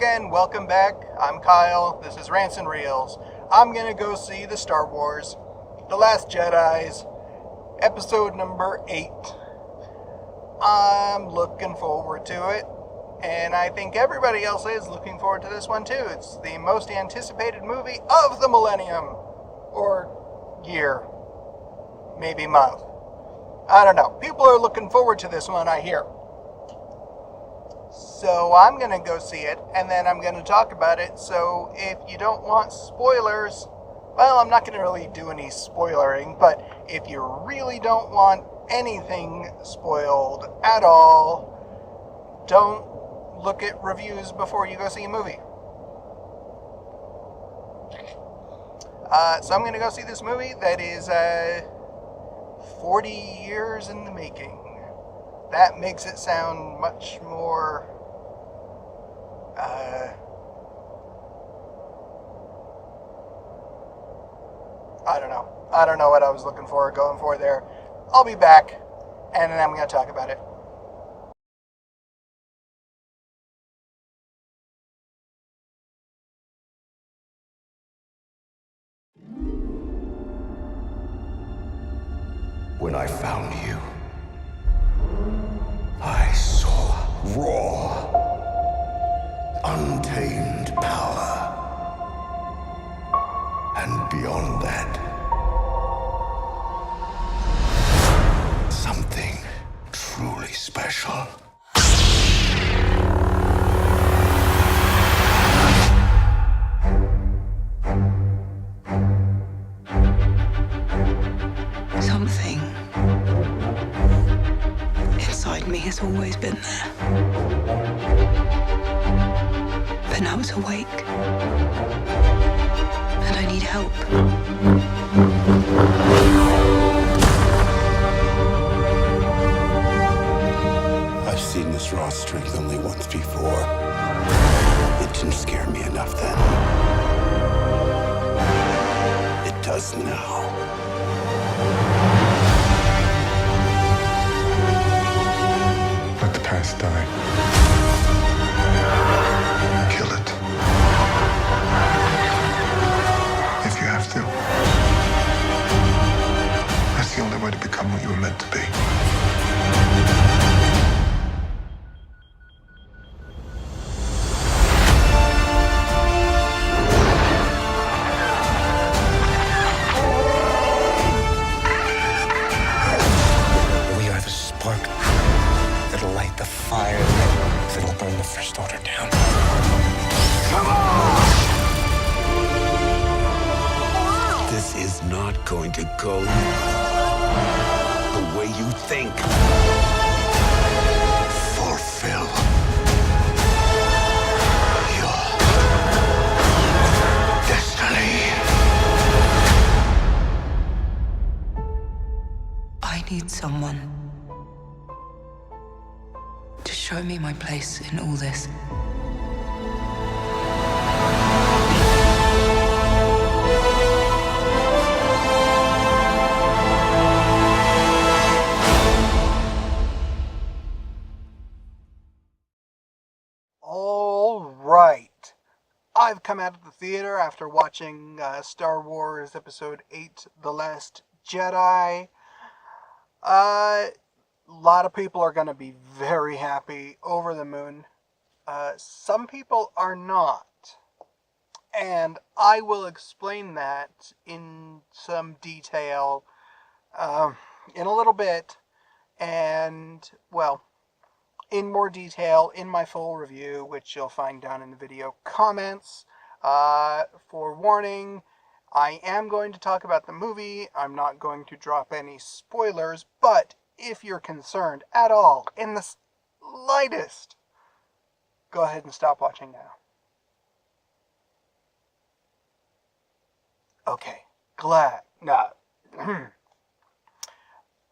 again, welcome back. I'm Kyle, this is Rants and Reels. I'm gonna go see the Star Wars, The Last Jedi's, episode number 8. I'm looking forward to it, and I think everybody else is looking forward to this one too. It's the most anticipated movie of the millennium, or year, maybe month. I don't know. People are looking forward to this one, I hear. So I'm going to go see it, and then I'm going to talk about it. So if you don't want spoilers, well, I'm not going to really do any spoilering, but if you really don't want anything spoiled at all, don't look at reviews before you go see a movie. So I'm going to go see this movie that is 40 years in the making. That makes it sound much more, I don't know what I was going for there. I'll be back, and then I'm going to talk about it. When I found you, I saw raw, untamed power. And beyond that, something truly special. Something inside me has always been there. But now it's awake. And I need help. I've seen this raw strength only once before. It didn't scare me enough then. It does now. Let the past die. Kill it. If you have to. That's the only way to become what you were meant to be. We are the spark that'll light the fire that'll burn the First Order down. Come on! This is not going to go the way you think. Fulfill your destiny. I need someone to show me my place in all this. All right. I've come out of the theater after watching Star Wars Episode 8, The Last Jedi. A lot of people are going to be very happy, over the moon. Some people are not. And I will explain that in some detail in a little bit. And, well, in more detail in my full review, which you'll find down in the video comments. Forewarning, I am going to talk about the movie. I'm not going to drop any spoilers, but if you're concerned at all, in the slightest, go ahead and stop watching now. Okay, glad. No.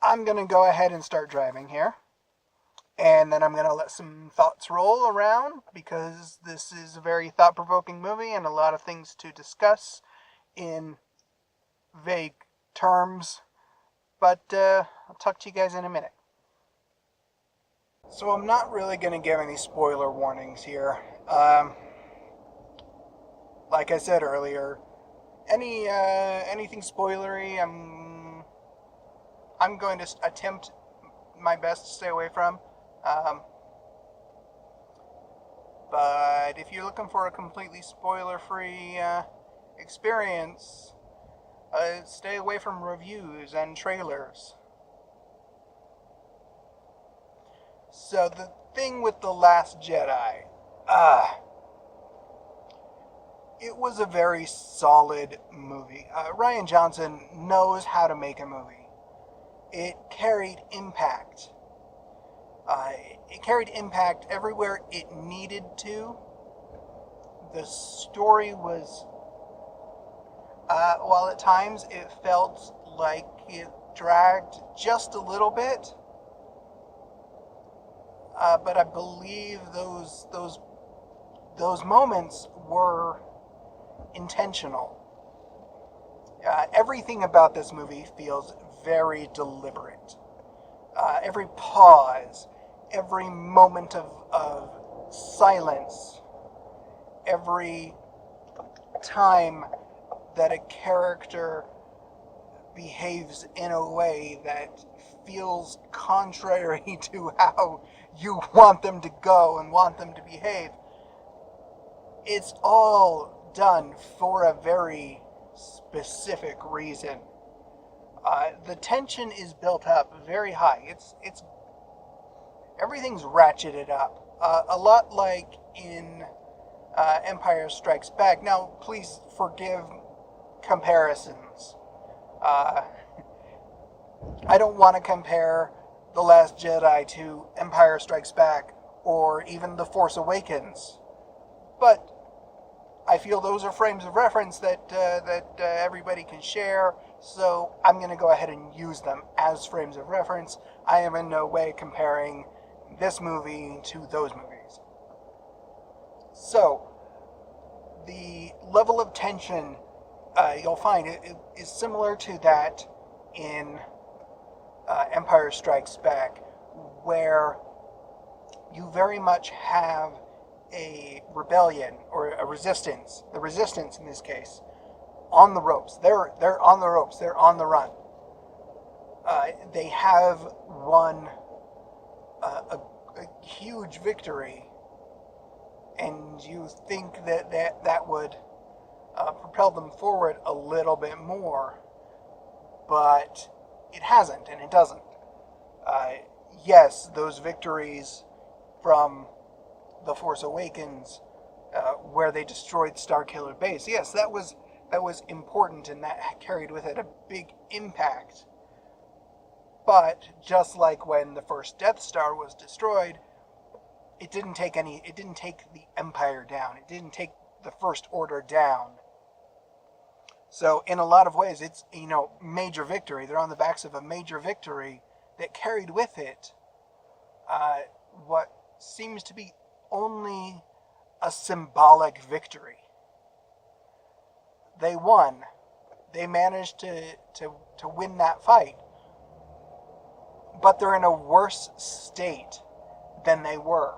I'm going to go ahead and start driving here. And then I'm going to let some thoughts roll around, because this is a very thought-provoking movie and a lot of things to discuss in vague terms. But I'll talk to you guys in a minute. So I'm not really going to give any spoiler warnings here. like I said earlier, anything spoilery, I'm going to attempt my best to stay away from. But if you're looking for a completely spoiler-free experience, stay away from reviews and trailers. So the thing with The Last Jedi, it was a very solid movie. Rian Johnson knows how to make a movie. It carried impact. It carried impact everywhere it needed to. The story was, while at times it felt like it dragged just a little bit, but I believe those moments were intentional. Everything about this movie feels very deliberate. Every pause, every moment of silence, every time that a character behaves in a way that feels contrary to how you want them to go and want them to behave, it's all done for a very specific reason. The tension is built up very high. It's everything's ratcheted up. A lot like in Empire Strikes Back. Now, please forgive comparisons. I don't want to compare The Last Jedi to Empire Strikes Back or even The Force Awakens. But I feel those are frames of reference that everybody can share, so I'm going to go ahead and use them as frames of reference. I am in no way comparing this movie to those movies. So, the level of tension you'll find it is similar to that in Empire Strikes Back, where you very much have a rebellion or a resistance, the resistance in this case, on the ropes. They're on the ropes. They're on the run. They have won a huge victory, and you think that would propel them forward a little bit more, but it hasn't, and it doesn't. Yes, those victories from The Force Awakens, where they destroyed Starkiller Base, yes, that was important, and that carried with it a big impact. But just like when the first Death Star was destroyed, it didn't take the Empire down. It didn't take the First Order down. So in a lot of ways, it's, major victory. They're on the backs of a major victory that carried with it what seems to be only a symbolic victory. They won. They managed to win that fight. But they're in a worse state than they were.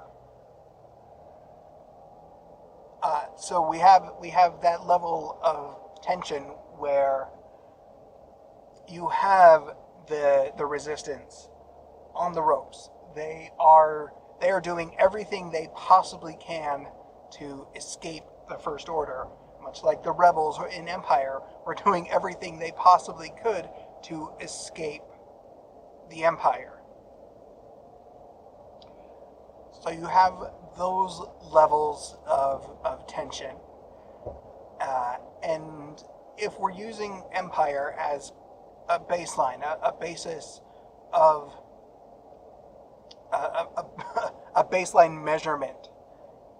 So we have that level of tension where you have the resistance on the ropes. They are doing everything they possibly can to escape the First Order, much like the rebels in Empire were doing everything they possibly could to escape the Empire. So you have those levels of tension. And if we're using Empire as a baseline, a basis of a baseline measurement,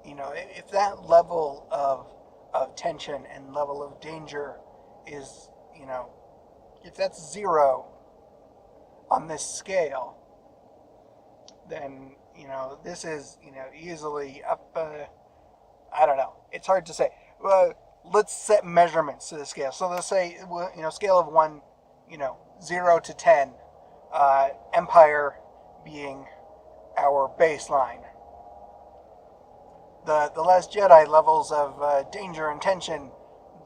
if that level of tension and level of danger is, if that's 0 on this scale, then, this is, easily up, I don't know. It's hard to say. Let's set measurements to the scale. So let's say, scale of 1, 0 to 10, Empire being our baseline. the Last Jedi levels of danger and tension,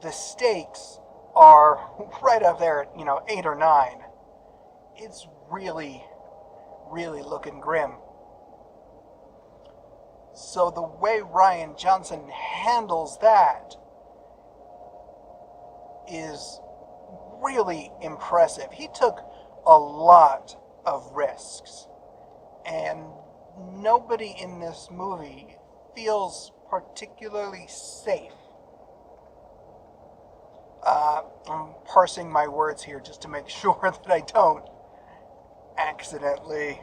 the stakes are right up there at 8 or 9. It's really, really looking grim. So the way Rian Johnson handles that is really impressive. He took a lot of risks, and nobody in this movie feels particularly safe. I'm parsing my words here just to make sure that I don't accidentally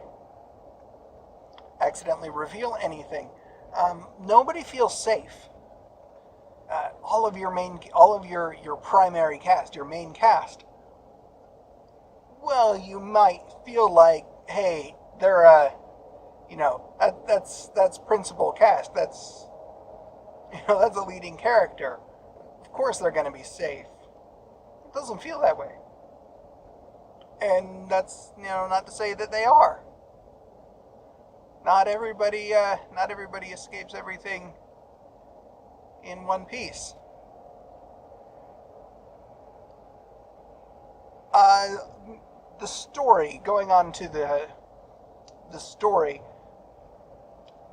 reveal anything. Nobody feels safe. All of your primary cast, your main cast. Well, you might feel like, hey, they're that's principal cast. That's that's a leading character. Of course they're going to be safe. It doesn't feel that way. And that's not to say that they are. Not everybody escapes everything in one piece. The story, going on to the story,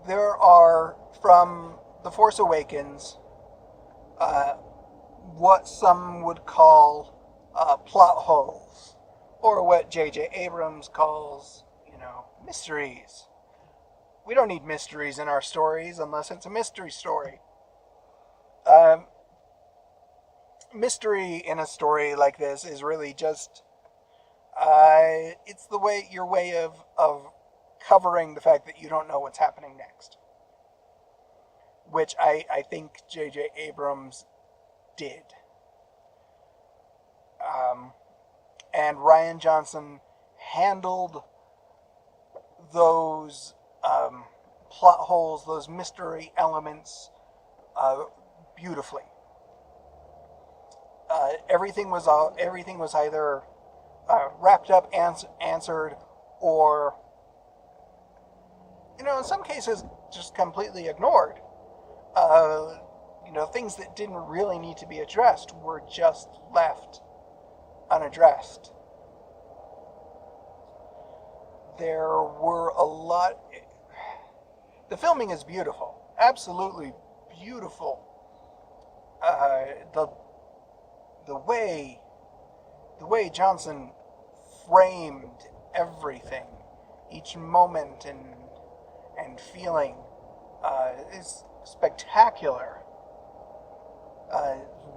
there are, from The Force Awakens, what some would call plot holes, or what J.J. Abrams calls, mysteries. We don't need mysteries in our stories unless it's a mystery story. Mystery in a story like this is really just it's your way of covering the fact that you don't know what's happening next, which I think J.J. Abrams did. And Rian Johnson handled those plot holes, those mystery elements, beautifully. Everything was either wrapped up, answered, or in some cases just completely ignored. Things that didn't really need to be addressed were just left unaddressed. There were a lot. The filming is beautiful, absolutely beautiful. The way Johnson framed everything, each moment and feeling, is spectacular.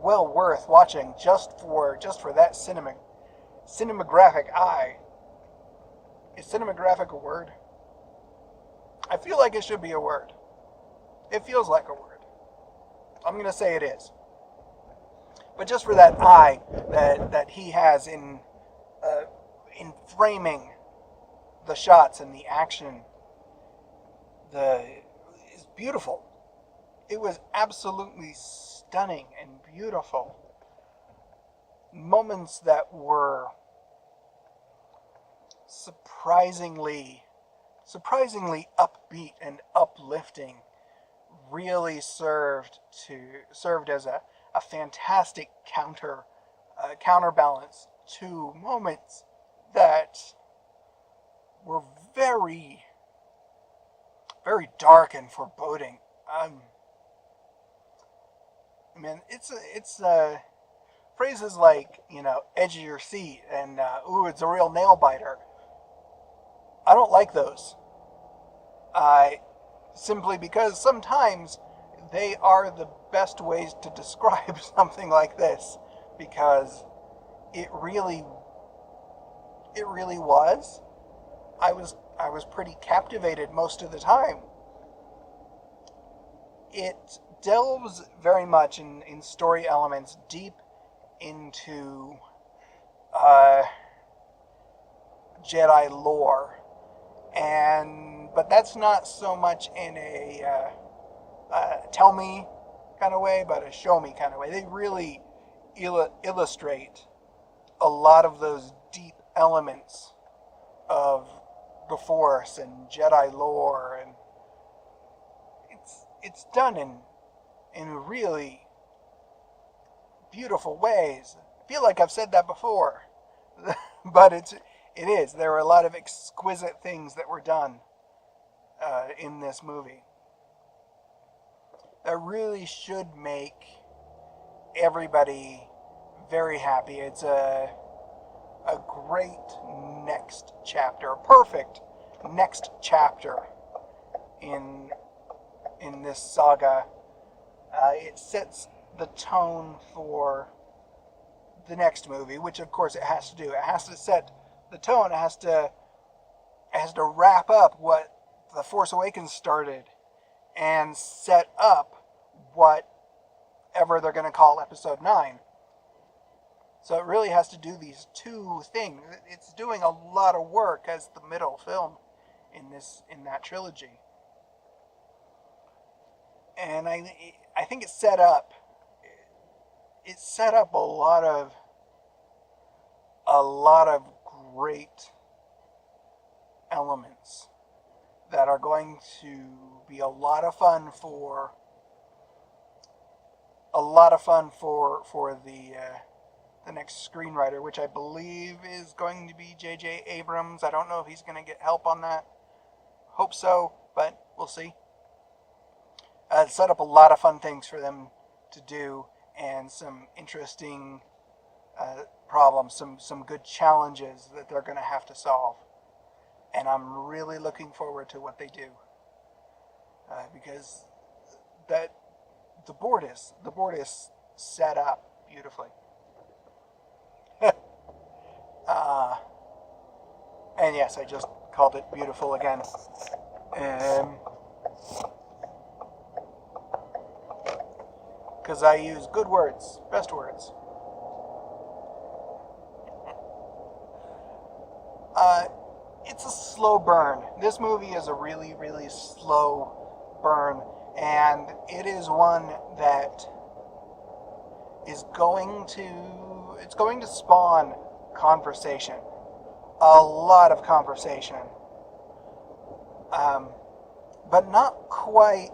Well worth watching just for that cinematographic eye. Is cinematographic a word? I feel like it should be a word. It feels like a word. I'm going to say it is. But just for that eye that he has in framing the shots and the action, is beautiful. It was absolutely stunning and beautiful. Moments that were surprisingly upbeat and uplifting really served as a fantastic counterbalance to moments that were very, very dark and foreboding. It's phrases like, edge of your seat and, ooh, it's a real nail biter. I don't like those. Simply because sometimes they are the best ways to describe something like this, because it really was. I was pretty captivated most of the time. It delves very much in story elements deep into Jedi lore, but that's not so much in a tell me kind of way, but a show me kind of way. They really illustrate a lot of those deep elements of the Force and Jedi lore, and it's done in really beautiful ways. I feel like I've said that before, but it is. There were a lot of exquisite things that were done in this movie that really should make everybody very happy. It's a great next chapter, perfect next chapter in this saga. It sets the tone for the next movie, which of course it has to do. It has to set the tone. It has to wrap up what The Force Awakens started and set up whatever they're going to call Episode 9. So it really has to do these two things. It's doing a lot of work as the middle film in that trilogy. And I think it set up a lot of great elements that are going to be a lot of fun for the next screenwriter, which I believe is going to be J.J. Abrams. I don't know if he's going to get help on that. Hope so, but we'll see. Set up a lot of fun things for them to do, and some interesting problems, some good challenges that they're going to have to solve. And I'm really looking forward to what they do, because the board is set up beautifully. And yes, I just called it beautiful again. Because I use good words, best words. It's a slow burn. This movie is a really, really slow burn, and it is one that is going to spawn conversation. A lot of conversation. But not quite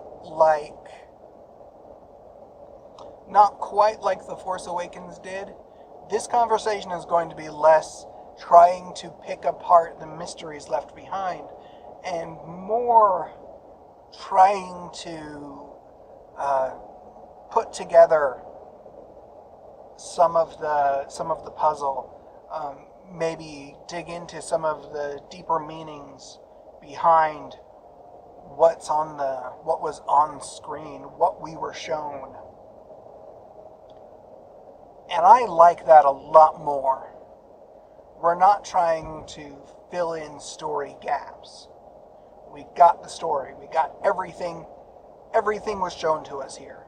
like The Force Awakens did. This conversation is going to be less trying to pick apart the mysteries left behind, and more trying to put together some of the puzzle. Maybe dig into some of the deeper meanings behind what was on screen, what we were shown. And I like that a lot more. We're not trying to fill in story gaps. We got the story. We got everything. Everything was shown to us here.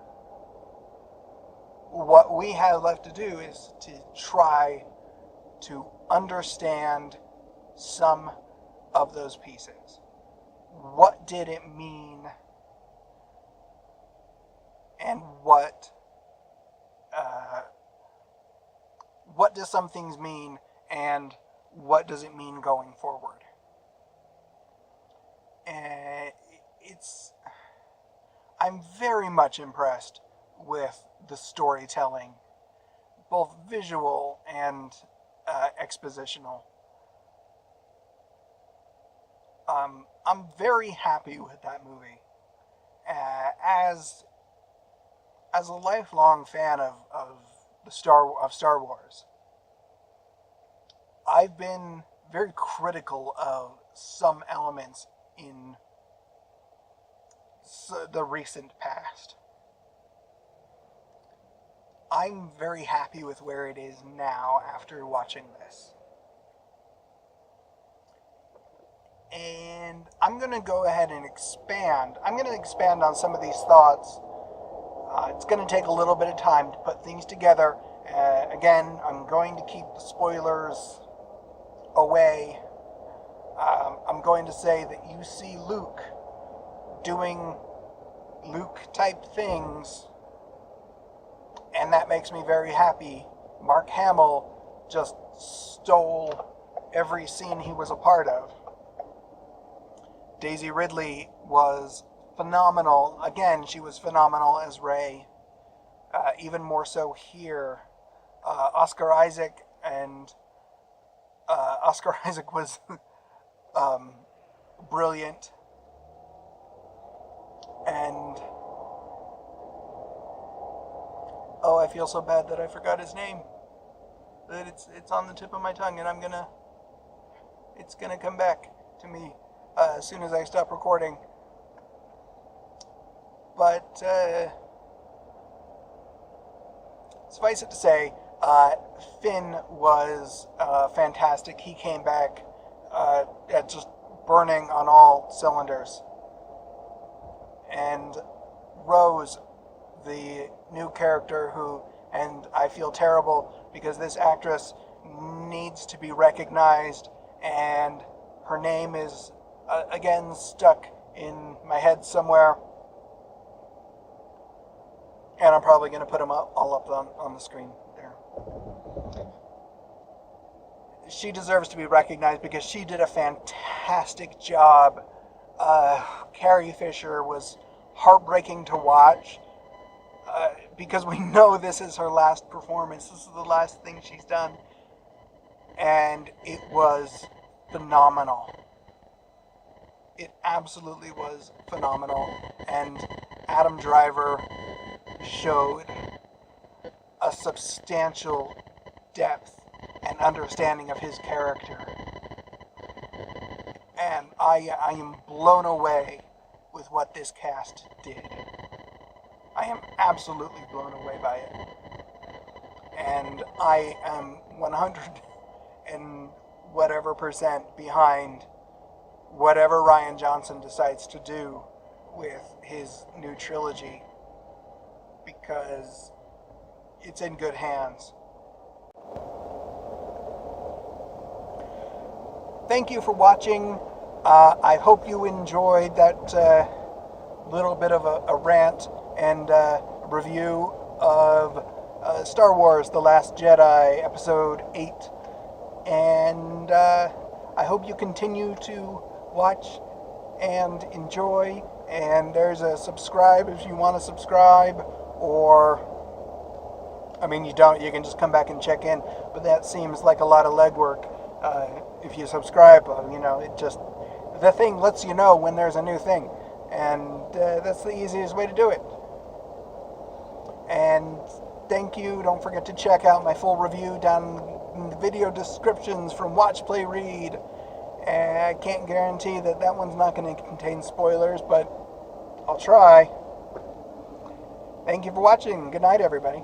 What we have left to do is to try to understand some of those pieces. What did it mean? And what do some things mean, and what does it mean going forward? And I'm very much impressed with the storytelling, both visual and expositional. I'm very happy with that movie. As a lifelong fan of Star Wars, I've been very critical of some elements in the recent past. I'm very happy with where it is now after watching this. And I'm going to go ahead and expand. I'm going to expand on some of these thoughts. It's going to take a little bit of time to put things together. Again, I'm going to keep the spoilers away. I'm going to say that you see Luke doing Luke-type things, and that makes me very happy. Mark Hamill just stole every scene he was a part of. Daisy Ridley was phenomenal. Again, she was phenomenal as Rey. Even more so here. Oscar Isaac was brilliant. And oh, I feel so bad that I forgot his name. That it's on the tip of my tongue, and it's gonna come back to me as soon as I stop recording. But suffice it to say, Finn was fantastic. He came back at just burning on all cylinders. And Rose, the new character and I feel terrible because this actress needs to be recognized, and her name is again stuck in my head somewhere. And I'm probably going to put them all up on the screen there. She deserves to be recognized because she did a fantastic job. Carrie Fisher was heartbreaking to watch because we know this is her last performance. This is the last thing she's done. And it was phenomenal. It absolutely was phenomenal. And Adam Driver showed a substantial depth and understanding of his character. And I am blown away with what this cast did. I am absolutely blown away by it. And I am 100 and whatever % behind whatever Rian Johnson decides to do with his new trilogy, because it's in good hands. Thank you for watching. I hope you enjoyed that little bit of a rant and review of Star Wars: The Last Jedi, Episode 8. And I hope you continue to watch and enjoy. And there's a subscribe if you want to subscribe, or I mean, you don't, you can just come back and check in, but that seems like a lot of legwork. If you subscribe, it just, the thing lets you know when there's a new thing, and that's the easiest way to do it. And thank you. Don't forget to check out my full review down in the video descriptions from Watch, Play, Read. And I can't guarantee that one's not going to contain spoilers, but I'll try. Thank you for watching. Good night, everybody.